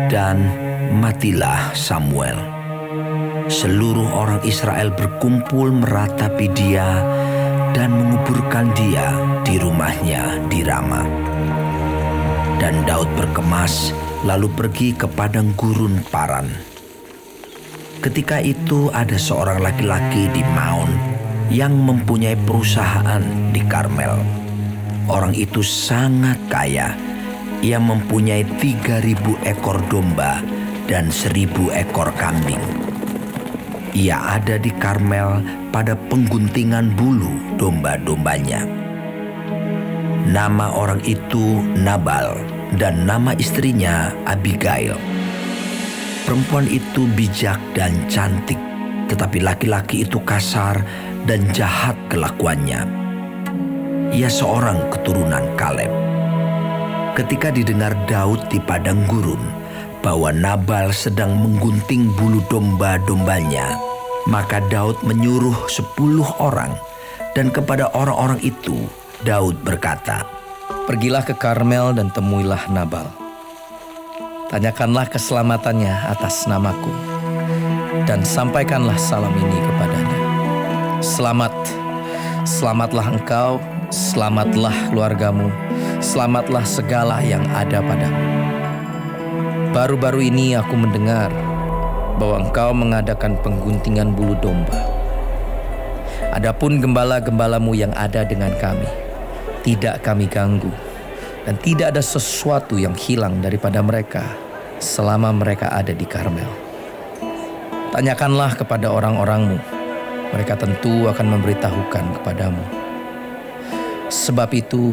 Dan matilah Samuel. Seluruh orang Israel berkumpul meratapi dia dan menguburkan dia di rumahnya di Rama. Dan Daud berkemas lalu pergi ke padang gurun Paran. Ketika itu ada seorang laki-laki di Maon yang mempunyai perusahaan di Karmel. Orang itu sangat kaya. Ia mempunyai 3.000 ekor domba dan 1.000 ekor kambing. Ia ada di Karmel pada pengguntingan bulu domba-dombanya. Nama orang itu Nabal dan nama istrinya Abigail. Perempuan itu bijak dan cantik, tetapi laki-laki itu kasar dan jahat kelakuannya. Ia seorang keturunan Kaleb. Ketika didengar Daud di padang gurun bahwa Nabal sedang menggunting bulu domba-dombanya, maka Daud menyuruh 10 orang, dan kepada orang-orang itu Daud berkata, "Pergilah ke Karmel dan temuilah Nabal. Tanyakanlah keselamatannya atas namaku, dan sampaikanlah salam ini kepadanya. Selamat, selamatlah engkau, selamatlah keluargamu, selamatlah segala yang ada padamu. Baru-baru ini aku mendengar bahwa engkau mengadakan pengguntingan bulu domba. Adapun gembala-gembalamu yang ada dengan kami, tidak kami ganggu, dan tidak ada sesuatu yang hilang daripada mereka selama mereka ada di Karmel. Tanyakanlah kepada orang-orangmu, mereka tentu akan memberitahukan kepadamu. Sebab itu,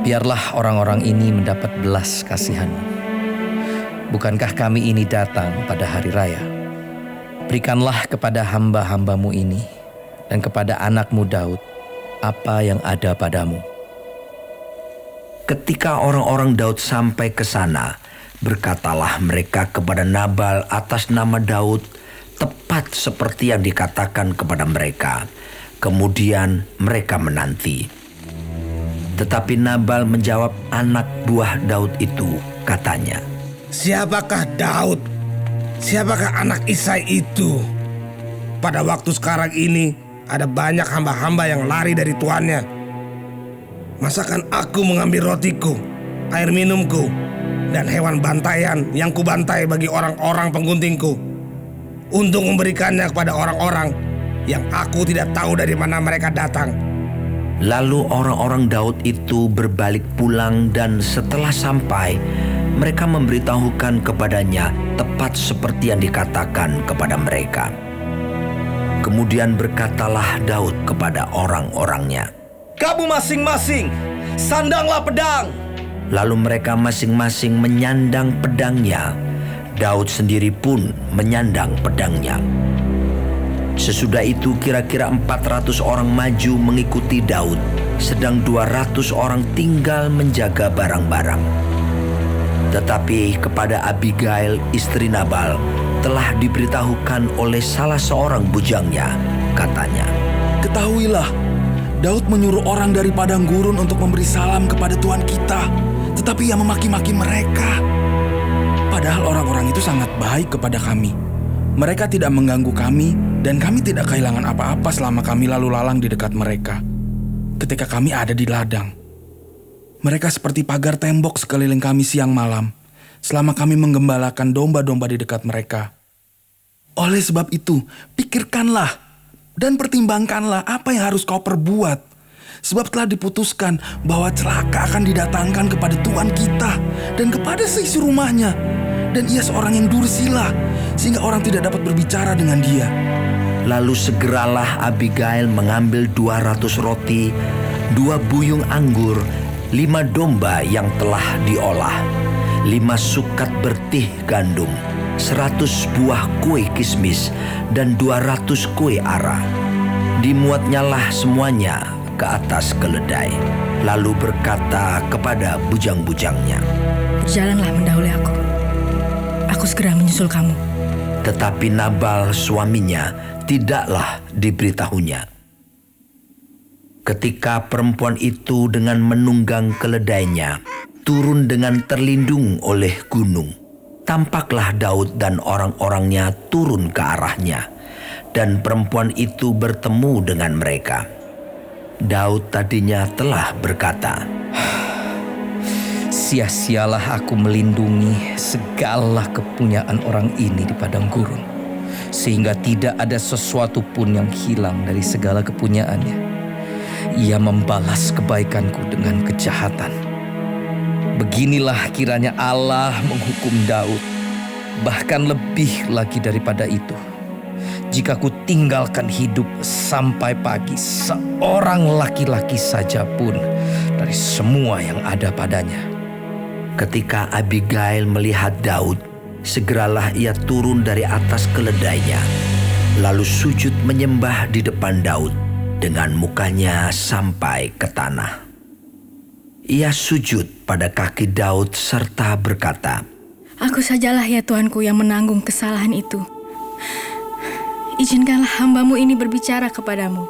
biarlah orang-orang ini mendapat belas kasihan-Mu. Bukankah kami ini datang pada hari raya? Berikanlah kepada hamba-hamba-Mu ini dan kepada anak-Mu Daud apa yang ada padamu." Ketika orang-orang Daud sampai ke sana, berkatalah mereka kepada Nabal atas nama Daud, tepat seperti yang dikatakan kepada mereka. Kemudian mereka menanti. Tetapi Nabal menjawab anak buah Daud itu, katanya, "Siapakah Daud? Siapakah anak Isai itu? Pada waktu sekarang ini ada banyak hamba-hamba yang lari dari tuannya. Masakan aku mengambil rotiku, air minumku, dan hewan bantaian yang kubantai bagi orang-orang pengguntingku untuk memberikannya kepada orang-orang yang aku tidak tahu dari mana mereka datang." Lalu orang-orang Daud itu berbalik pulang, dan setelah sampai, mereka memberitahukan kepadanya tepat seperti yang dikatakan kepada mereka. Kemudian berkatalah Daud kepada orang-orangnya, "Kamu masing-masing sandanglah pedang." Lalu mereka masing-masing menyandang pedangnya. Daud sendiri pun menyandang pedangnya. Sesudah itu kira-kira 400 orang maju mengikuti Daud, sedang 200 orang tinggal menjaga barang-barang. Tetapi kepada Abigail, istri Nabal, telah diberitahukan oleh salah seorang bujangnya, katanya, "Ketahuilah, Daud menyuruh orang dari padang gurun untuk memberi salam kepada Tuhan kita, tetapi ia memaki-maki mereka. Padahal orang-orang itu sangat baik kepada kami. Mereka tidak mengganggu kami, dan kami tidak kehilangan apa-apa selama kami lalu lalang di dekat mereka. Ketika kami ada di ladang, mereka seperti pagar tembok sekeliling kami siang malam, selama kami menggembalakan domba-domba di dekat mereka. Oleh sebab itu, pikirkanlah dan pertimbangkanlah apa yang harus kau perbuat, sebab telah diputuskan bahwa celaka akan didatangkan kepada Tuhan kita dan kepada seisi rumahnya, dan ia seorang yang dursila, sehingga orang tidak dapat berbicara dengan dia." Lalu segeralah Abigail mengambil 200 roti, 2 buyung anggur, 5 domba yang telah diolah, 5 sukat bertih gandum, 100 buah kue kismis, dan 200 kue ara. Dimuatnyalah semuanya ke atas keledai, lalu berkata kepada bujang-bujangnya, "Berjalanlah mendahului aku. Aku segera menyusul kamu." Tetapi Nabal suaminya tidaklah diberitahunya. Ketika perempuan itu dengan menunggang keledainya turun dengan terlindung oleh gunung, tampaklah Daud dan orang-orangnya turun ke arahnya, dan perempuan itu bertemu dengan mereka. Daud tadinya telah berkata, "Sia-sialah aku melindungi segala kepunyaan orang ini di padang gurun, sehingga tidak ada sesuatu pun yang hilang dari segala kepunyaannya. Ia membalas kebaikanku dengan kejahatan. Beginilah kiranya Allah menghukum Daud, bahkan lebih lagi daripada itu. Jika ku tinggalkan hidup sampai pagi, seorang laki-laki saja pun dari semua yang ada padanya." Ketika Abigail melihat Daud, segeralah ia turun dari atas keledainya, lalu sujud menyembah di depan Daud dengan mukanya sampai ke tanah. Ia sujud pada kaki Daud serta berkata, Aku sajalah ya Tuanku yang menanggung kesalahan itu. Izinkanlah hambamu ini berbicara kepadamu,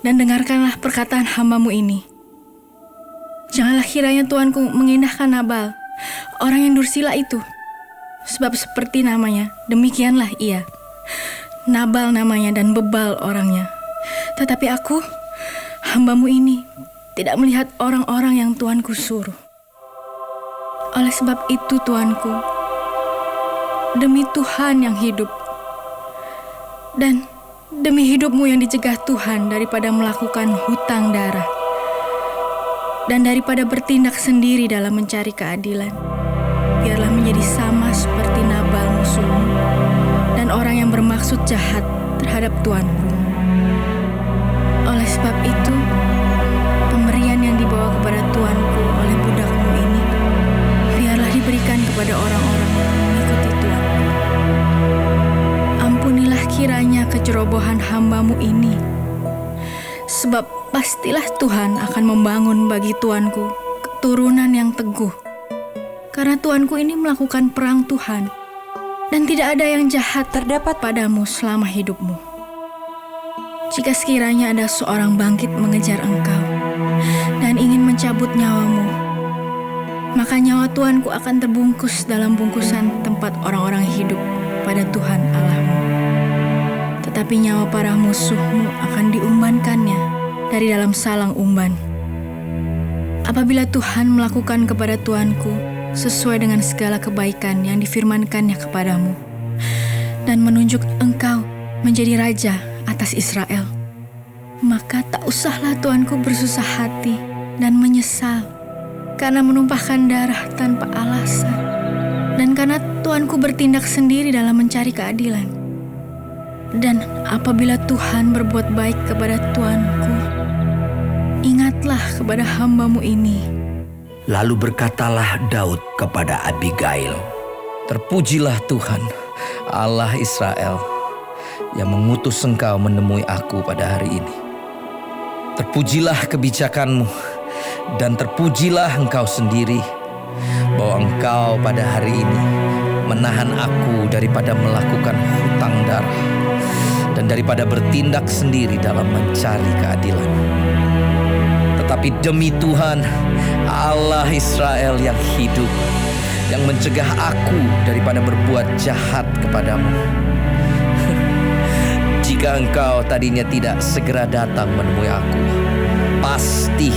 dan dengarkanlah perkataan hambamu ini. Janganlah kiranya Tuanku mengindahkan Nabal, orang yang dursila itu. Sebab seperti namanya, demikianlah ia. Nabal namanya dan bebal orangnya. Tetapi aku, hambamu ini, tidak melihat orang-orang yang Tuanku suruh. Oleh sebab itu Tuanku, demi Tuhan yang hidup, dan demi hidupmu yang dicegah Tuhan daripada melakukan hutang darah, dan daripada bertindak sendiri dalam mencari keadilan, biarlah menjadi sama seperti Nabal musuhmu dan orang yang bermaksud jahat terhadap Tuanku. Oleh sebab itu, pemberian yang dibawa kepada Tuanku oleh budakmu ini, biarlah diberikan kepada orang-orang yang mengikuti Tuanku. Ampunilah kiranya kecerobohan hambamu ini, sebab pastilah Tuhan akan membangun bagi Tuanku keturunan yang teguh. Karena Tuanku ini melakukan perang Tuhan, dan tidak ada yang jahat terdapat padamu selama hidupmu. Jika sekiranya ada seorang bangkit mengejar engkau dan ingin mencabut nyawamu, maka nyawa Tuanku akan terbungkus dalam bungkusan tempat orang-orang hidup pada Tuhan Allahmu. Tetapi nyawa para musuhmu akan diumbankannya dari dalam salang umban. Apabila Tuhan melakukan kepada Tuanku sesuai dengan segala kebaikan yang difirmankannya kepadamu, dan menunjuk engkau menjadi raja atas Israel, maka tak usahlah Tuanku bersusah hati dan menyesal karena menumpahkan darah tanpa alasan, dan karena Tuanku bertindak sendiri dalam mencari keadilan. Dan apabila Tuhan berbuat baik kepada Tuanku, ingatlah kepada hambamu ini. Lalu berkatalah Daud kepada Abigail, "Terpujilah Tuhan, Allah Israel, yang mengutus engkau menemui aku pada hari ini. Terpujilah kebijakanmu, dan terpujilah engkau sendiri, bahwa engkau pada hari ini menahan aku daripada melakukan hutang darah, dan daripada bertindak sendiri dalam mencari keadilan. Tetapi demi Tuhan, Allah Israel yang hidup, yang mencegah aku daripada berbuat jahat kepadamu. Jika engkau tadinya tidak segera datang menemui aku, pasti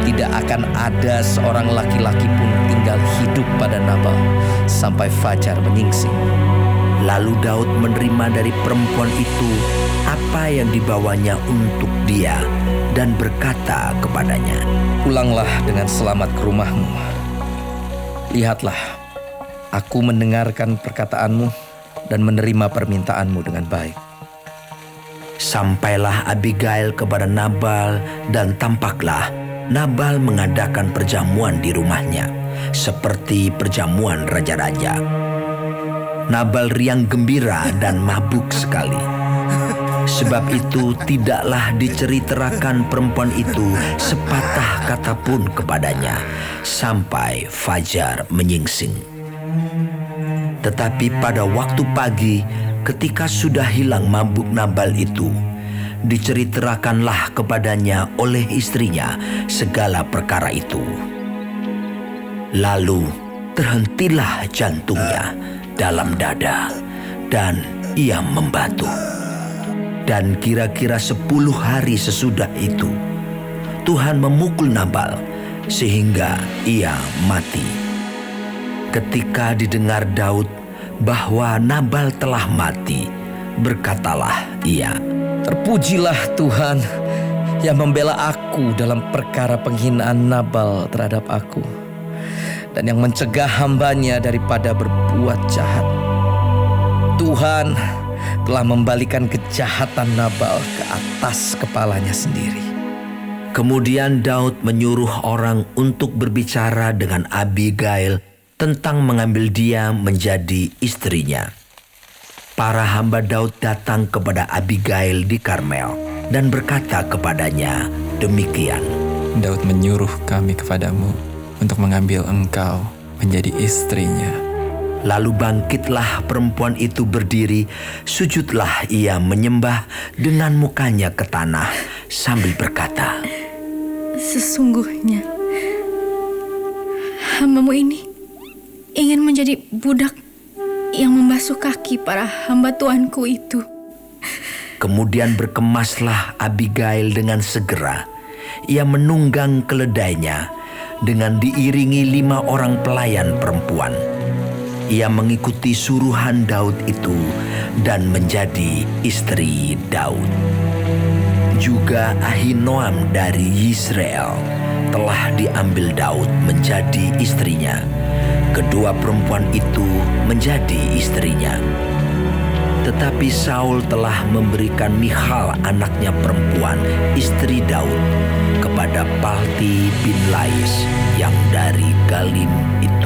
tidak akan ada seorang laki-laki pun tinggal hidup pada Nabal sampai fajar menyingsing." Lalu Daud menerima dari perempuan itu apa yang dibawanya untuk dia dan berkata kepadanya, "Pulanglah dengan selamat ke rumahmu. Lihatlah, aku mendengarkan perkataanmu dan menerima permintaanmu dengan baik." Sampailah Abigail kepada Nabal, dan tampaklah Nabal mengadakan perjamuan di rumahnya, seperti perjamuan raja-raja. Nabal riang gembira dan mabuk sekali. Sebab itu tidaklah diceritakan perempuan itu sepatah kata pun kepadanya sampai fajar menyingsing. Tetapi pada waktu pagi, ketika sudah hilang mabuk Nabal itu, diceritakanlah kepadanya oleh istrinya segala perkara itu. Lalu terhentilah jantungnya dalam dada dan ia membatu. Dan kira-kira 10 hari sesudah itu, Tuhan memukul Nabal sehingga ia mati. Ketika didengar Daud bahwa Nabal telah mati, berkatalah ia, Terpujilah Tuhan yang membela aku dalam perkara penghinaan Nabal terhadap aku, dan yang mencegah hambanya daripada berbuat jahat. Tuhan telah membalikan kejahatan Nabal ke atas kepalanya sendiri. Kemudian Daud menyuruh orang untuk berbicara dengan Abigail tentang mengambil dia menjadi istrinya. Para hamba Daud datang kepada Abigail di Karmel dan berkata kepadanya demikian. Daud menyuruh kami kepadamu untuk mengambil engkau menjadi istrinya. Lalu bangkitlah perempuan itu berdiri, sujudlah ia menyembah dengan mukanya ke tanah sambil berkata, Sesungguhnya hambamu ini ingin menjadi budak yang membasuh kaki para hamba tuanku itu. Kemudian berkemaslah Abigail dengan segera. Ia menunggang keledainya dengan diiringi 5 orang pelayan perempuan. Ia mengikuti suruhan Daud itu dan menjadi istri Daud. Juga Ahinoam dari Yisrael telah diambil Daud menjadi istrinya. Kedua perempuan itu menjadi istrinya. Tetapi Saul telah memberikan Michal anaknya perempuan, istri Daud, kepada Palti bin Lais yang dari Galim itu.